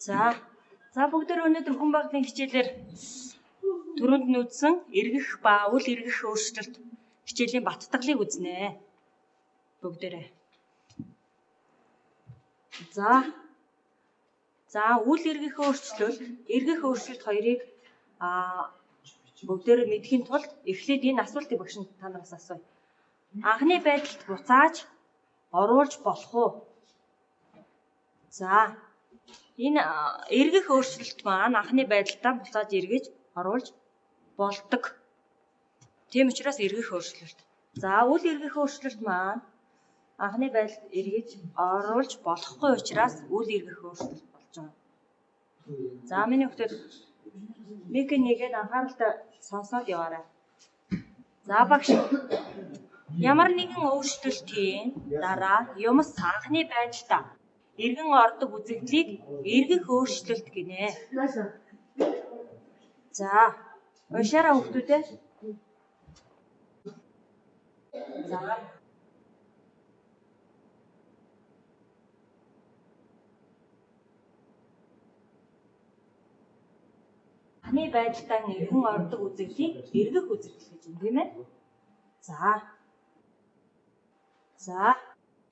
За бүгдээ өнөөдөр хүн багтны хичээлээр түрүүнд нь үзсэн эргэх ба үл эргэх өөрчлөлт хичээлийн баттгалыг үзнэ. Бүгдээрээ. За үл эргэх өөрчлөлт хоёрыг бүгдээрээ мэдхийн тулд эхлээд энэ асуултыг багш та нараас асууя. Анхны байдалд буцааж оруулж болох уу? За энэ эргэх өөрчлөлт маань анхны байдалдаа буцааж эргэж оруулж болдог. Тийм учраас эргэх өөрчлөлт. За үл эргэх өөрчлөлт маань анхны байдалд эргэж оруулж болохгүй учраас үл эргэх өөрчлөлт болж байгаа. За миний хүүхдүүд мик нэгээд анхааралтай сонсоод яваарай. За багш ямар нэгэн өөрчлөлтийн дараа юмс анхны байдалдаа эргэн ордог үзэгдлийг эргэх өөрчлөлт гинэ. За уншаарай хүүхдүүдээ. За анхны байдалдаа эргэн ордог үзэгдлийг эргэх үзэгдэл гэж юм тийм ээ. За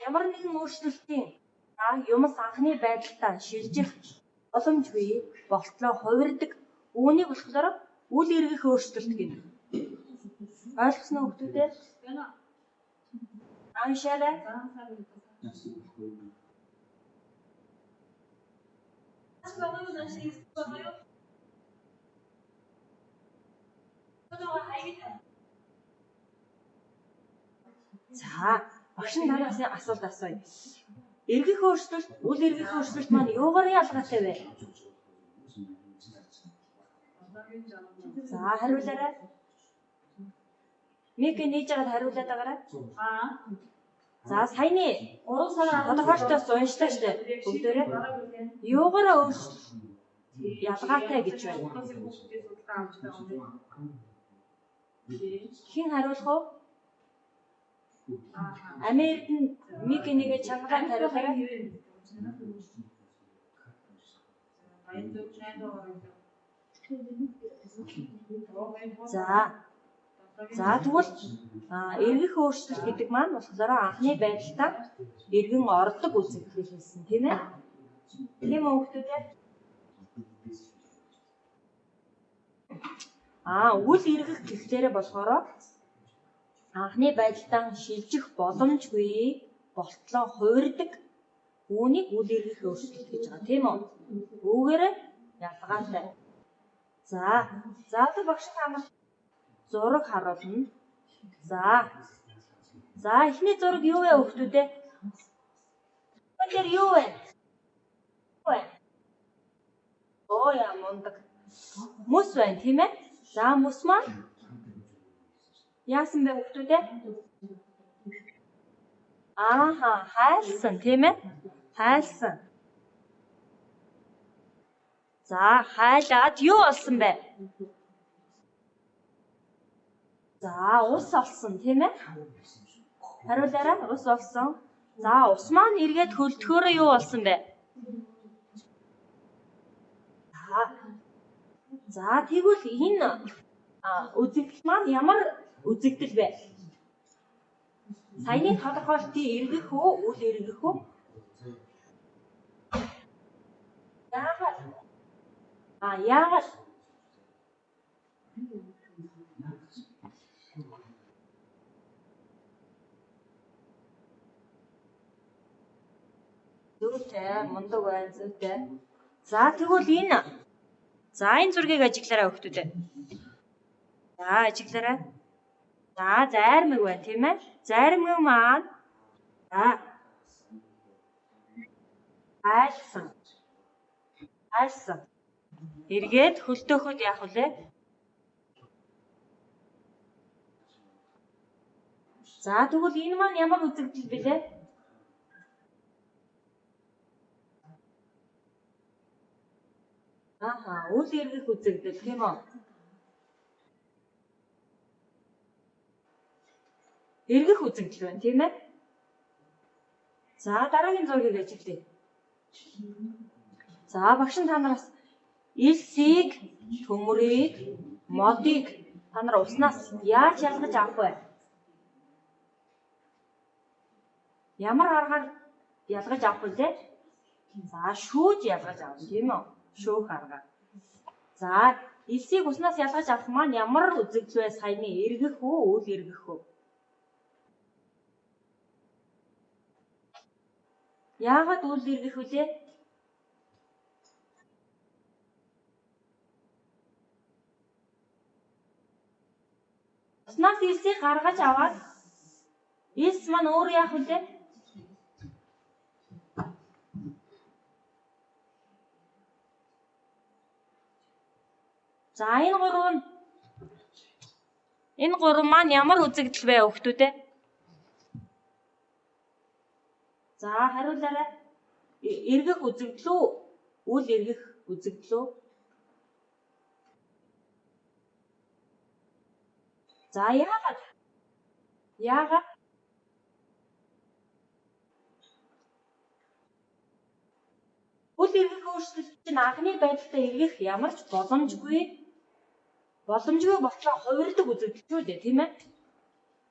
ямар нэгэн өөрчлөлтийн юмс анхны байдалдаа шилжих боломжгүй болтлоо хувирдаг. Үүнийг болохоор үл эргэх өөрчлөлт гэнэ. Ойлгосноо хүүхдүүдээ? Уншаарай. За багш нараас асуулт асууя. Эргэх өөрчлөлт, үл эргэх өөрчлөлт маань юугаар ялгаатай вэ? За хариулаарай. Мик нээж аваад хариулаад байгаарай. За саяны 3 сарын тодорхойлолтоос уншлаа шүү дээ. Бүгдээрээ юугаараа өөрчлөлт ялгаатай гэж байна. Хэн хариулах вэ? Америкт мик нэгээ чангагаад хариулаарай. За тэгвэл эргэх өөрчлөлт гэдэг маань болохоор анхны байдалдаа эргэн ордог үзэгдлийг хэлсэн тийм ээ. Тийм үү хүүхдүүдээ? Үл эргэх гэхлээрээ болохоор анхны байдалдаа шилжих боломжгүй болтлоо хувирдаг. Үүнийг үл эргэх өөрчлөлт гэж байгаа тийм үү? Үүгээрээ ялгаатай. За багш намайг зураг харуулна. За эхний зураг юу вэ хүүхдүүдээ? Тэр юу вэ? Яа мундаг. Мөс байна тийм ээ? За мөс маань яасан бэ хүүхдүүдээ? Хайлсан тийм ээ? Хайлсан. За хайлаад юу болсон бэ? За ус олсон тийм ээ? Хариулаарай. Ус олсон. За ус маань эргээд хөлдөхөөрөө юу болсон бэ? За тэгвэл энэ үзэгдэл маань ямар үзэгдэл вэ? Саяны тодорхойлолтын эргэх үү, үл эргэх үү? Яагаад? Зүйтэй, мундаг байна, зүйтэй. За тэгвэл энэ зургийг ажиглаарай хүүхдүүдээ. За ажиглаарай. За зайрмаг байна тийм ээ? Зайрмаг маань хайлсан. Эргээд хөлтөөхөд яах вэ? За тэгвэл энэ маань ямар үзэгдэл бэлээ? Үл эргэх үзэгдэл тийм үү? Эргэх үзэгдэл байна тийм ээ? За дараагийн зургийг ажиглая. За багш та нараас элсийг, төмрийг, модыг та нар уснаас яаж ялгаж авах вэ? Ямар аргаар ялгаж авах вэ? За шүүж ялгаж авах тийм үү? Шүүх аргаар. За элсийг уснаас ялгаж авах маань ямар үзэгдэл вэ? Саяны эргэх үү, үл эргэх үү? Яагаад үл эргэх вүлээ? Уснаас элсийг гаргаж аваад элс маань өөр яах вүлээ? За энэ гурван маань ямар үзэгдэл вэ хүүхдүүдээ? За хариулаарай. Эргэх үзэгдэл үү? Үл эргэх үзэгдэл үү? За яагаад? Яагаад? Үл эргэх өөрчлөлт чинь анхны байдалтай эргэх ямар ч боломжгүй болтлоо хувирдаг үзэгдэл шүү дээ, тийм ээ?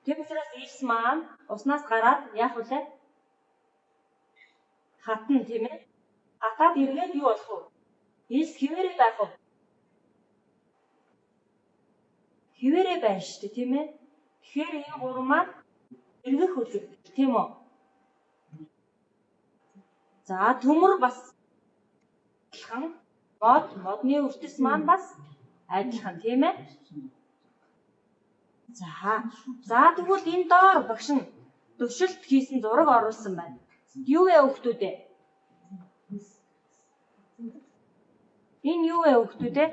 Тийм учраас элс маань уснаас гараад яах вэ? Хатна, тийм ээ? Хатаад эргээд юу болох вэ? Элс хിവэрэ байх уу? Хിവэрэ байна шүү дээ, тийм ээ? Тэгэхээр энэ гурван маань эргэх үзэгдэл, тийм үү? За төмөр бас модны үртэс маань бас адилхан, тийм ээ? За тэгвэл энэ доор багш нь төвшөлт хийсэн зураг оруулсан байна. Юу вэ хүүхдүүдээ? Энэ юу вэ хүүхдүүдээ?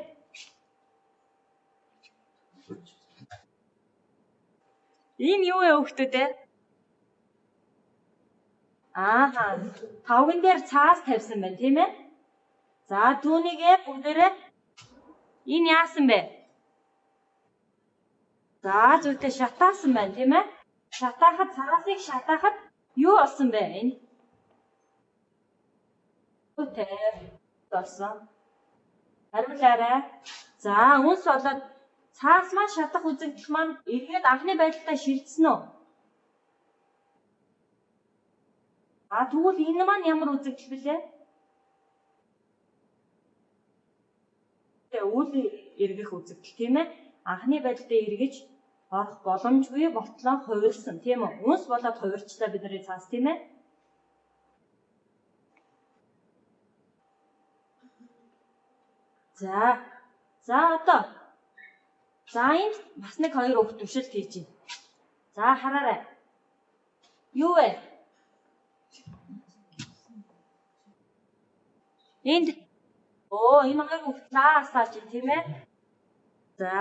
Энэ юу вэ хүүхдүүдээ? Тавган дээр цаас тавьсан байна, тийм ээ? За түүнийгээ бүгдээрээ энэ яасан бэ? За зүйтэй шатаасан байна, тийм ээ? Шатаахад цаасыг шатаахад юу болсон бэ? Энэ болсон. Хариулаарай. За үнс болоод цаас маань шатах үзэгдэл маань эргээд анхны байдалтай шилжсэн үү? Тэгвэл энэ маань ямар үзэгдэл билээ? Үл эргэх үзэгдэл, тийм ээ? Анхны байдалтай эргэж орох боломжгүй болтлоо хувирсан, тийм үү? Үнс болоод хувирчлаа бидний цаас, тийм ээ? За одоо. За энд бас нэг хоёр хүүхд төвшөлт хийж байна. За хараарай. Юу вэ? Энд энэ хоёр хүүхд лаа асааж байна, тийм ээ? За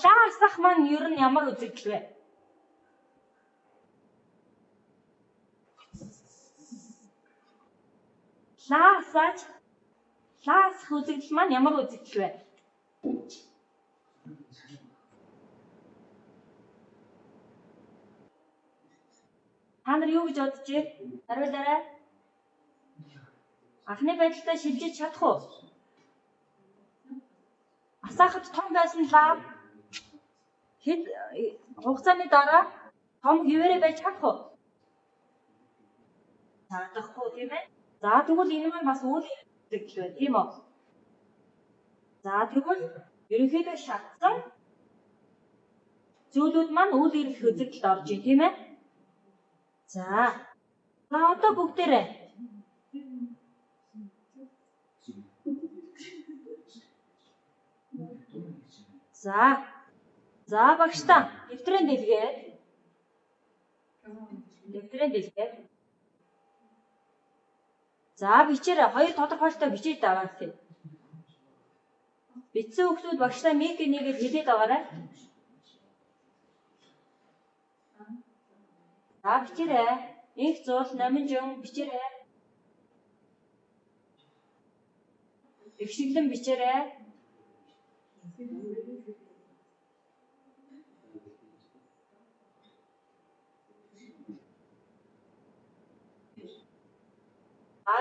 лаа асах маань ер нь ямар үзэгдэл вэ? Лаа асах үзэгдэл маань ямар үзэгдэл вэ? Та нар юу гэж бодож байна? Хариулаарай. Анхны байдалтай шилжиж чадах уу? Асаахад том байсан лаа хэд хугацааны дараа том хിവэрэ байж чадах уу? Чадахгүй, тийм ээ? За тэгвэл энэ маань бас үйл үзэгдэл байна, тийм үү? За тэгвэл ерөнхийдөө шатсан зүйлүүд маань үйл эргэх үзэгдэлд орж ийн, тийм ээ? За одоо бүгдээрээ За багш та дэвтрэн дэлгээд За бичээрэй. Хоёр тодорхойлолтоо бичиж аваа гэх. Бичсэн хүмүүс багштай миг нэгээд хэлээд аваарай. За бичээрэй. Их зуул номинжон бичээрэй. Ихшиглэн бичээрэй.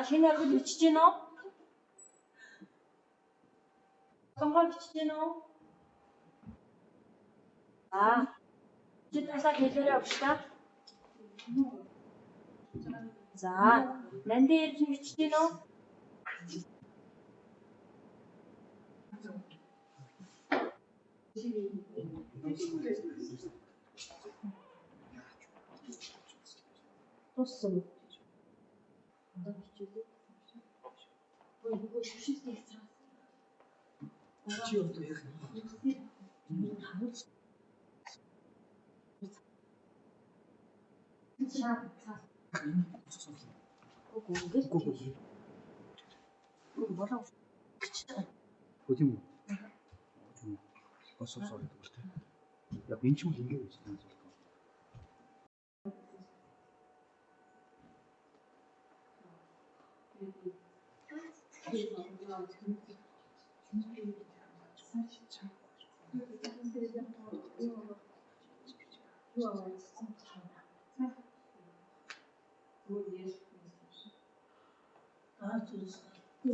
шинэ оргил бичиж гэнэ үү? Сонгоо бичиж гэнэ үү? Чи тасаа хэлээрэй өгчтэй. За, нанди ирж бичиж гэнэ үү? Туссан. Чи одоо яг тийм үү? Босоо сордог л тийм. Яг энэ ч юм ингэ байж тань зүйл.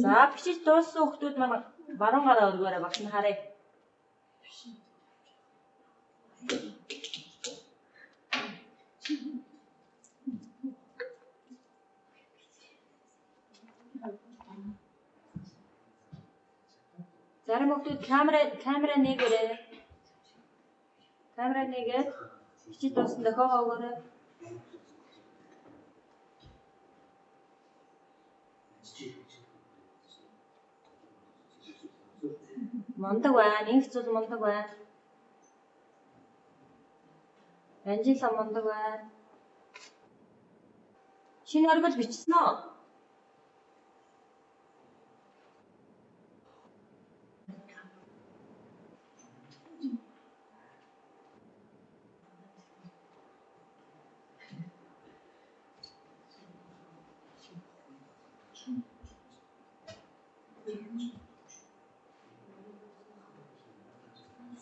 За, бичиж дууссан хүмүүс маань баруун гараа өргөөрэй багш нь харъя. Зарим хүмүүс камера нээгээрэй. Камера нэгээд бичиж дууссан дохиогоо өгөөрэй. Мондог байна. Инх зүйл мондог байна. Анжила мондог байна. Шинэ оргил бичсэн үү?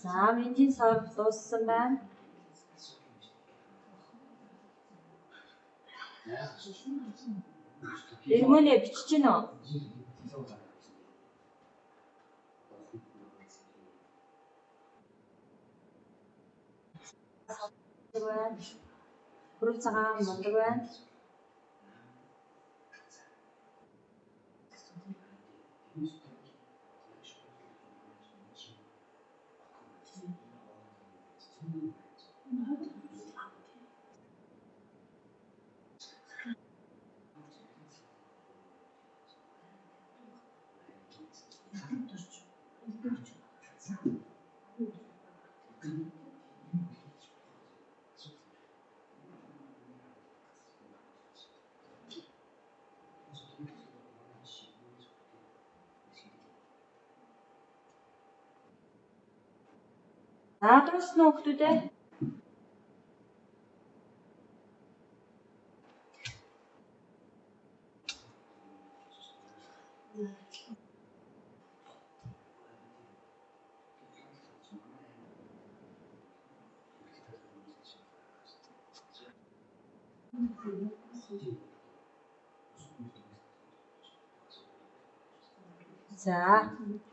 За, менжийн сар дууссан байна. Эргөнөө бичиж гэнэ үү? Хүрээ цагаан мондог байна. Дууссан уу хүмүүдээ?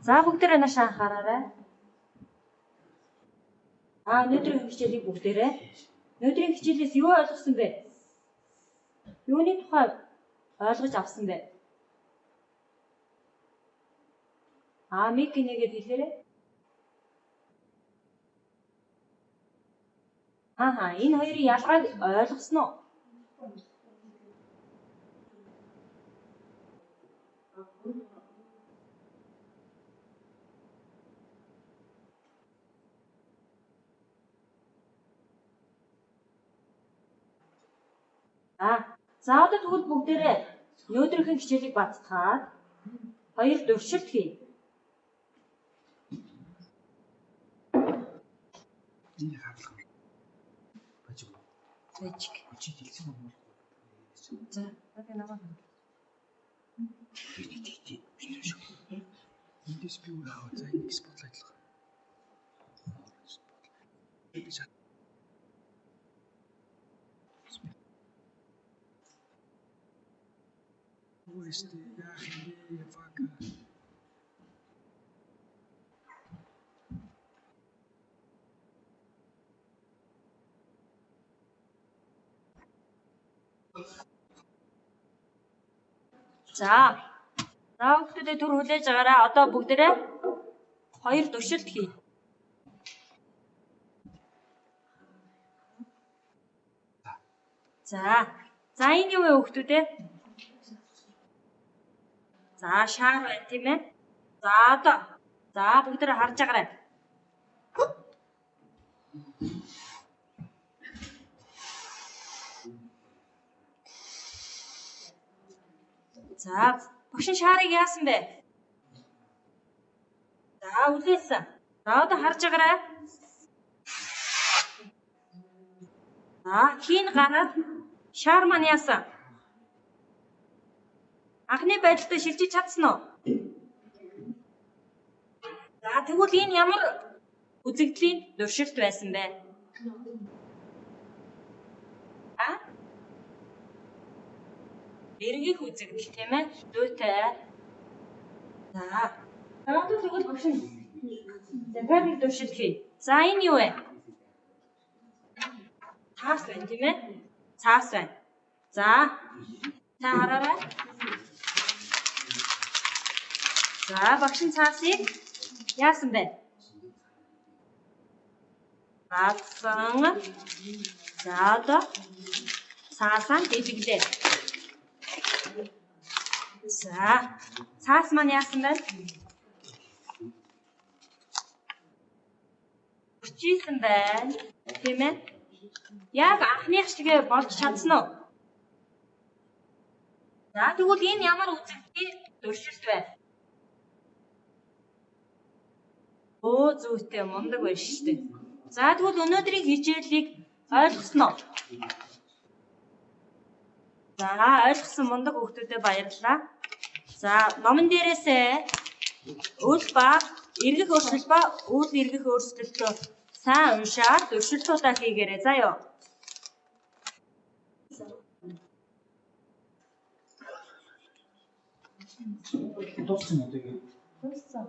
За бүгдээрээ нааш анхаараарай. Өнөөдрийн хичээлийг бүгдээрээ. Өнөөдрийн хичээлээс юу ойлгосон бэ? Юуны тухай ойлгож авсан бэ? Миг нэгээд хэлээрэй. Энэ хоёрын ялгааг ойлгосон уу? За одоо тэгвэл бүгдээрээ өнөөдрийн хичээлийг баттгаад хоёр дуршилт хий. энэ хаалга. Бажиг. Чи дэлсэн юм бол. За, одоо намайг. Эндээс би өөр аваа. За энэ спотлайтлах. Queste яах фака. За. За хүүхдүүдээ түр хүлээж байгаарай. Одоо бүгдээрээ 2 туршилт хий. За. За энэ юу вэ хүүхдүүдээ? За шаар байна тийм ээ. За одоо. За бүгдээрээ харж байгаарай. За багш нь шаарыг яасан бэ? За үлээсэн. За одоо харж байгаарай. За хийн гараад шаар маань яасан? Анхны байдалтай шилжиж чадсан уу? За тэгвэл энэ ямар үзэгдлийн туршилт байсан бэ? Эргэх үзэгдэл тийм ээ. Зүйтэй. За. Одоо тэгвэл багш нь дахиад нэг туршилт хий. За энэ юу вэ? Цаас байна тийм ээ. Цаас байна. За. Та хараарай. За багш нь цаасыг яасан бэ? Баасан. За одоо цаасаа дэлгэлээ. За цаас маань яасан бэ? Хүчээсэн байна. Тийм ээ. Яг анхных шигээ болж чадсан уу? За тэгвэл энэ ямар үзэгдлийн туршилт вэ? Зүйтэй мундаг байна шүү дээ. За тэгвэл өнөөдрийн хичээлийг ойлгосноо? За ойлгосон мундаг хүүхдүүдэд баярлалаа. За номон дээрээсээ үл ба эргэх өөрчлөлт ба үл эргэх өөрчлөлтөө сайн уншаад туршилтуудаа хийгээрэй. За ёо. Дууссан уу тэгээ? Дууссан.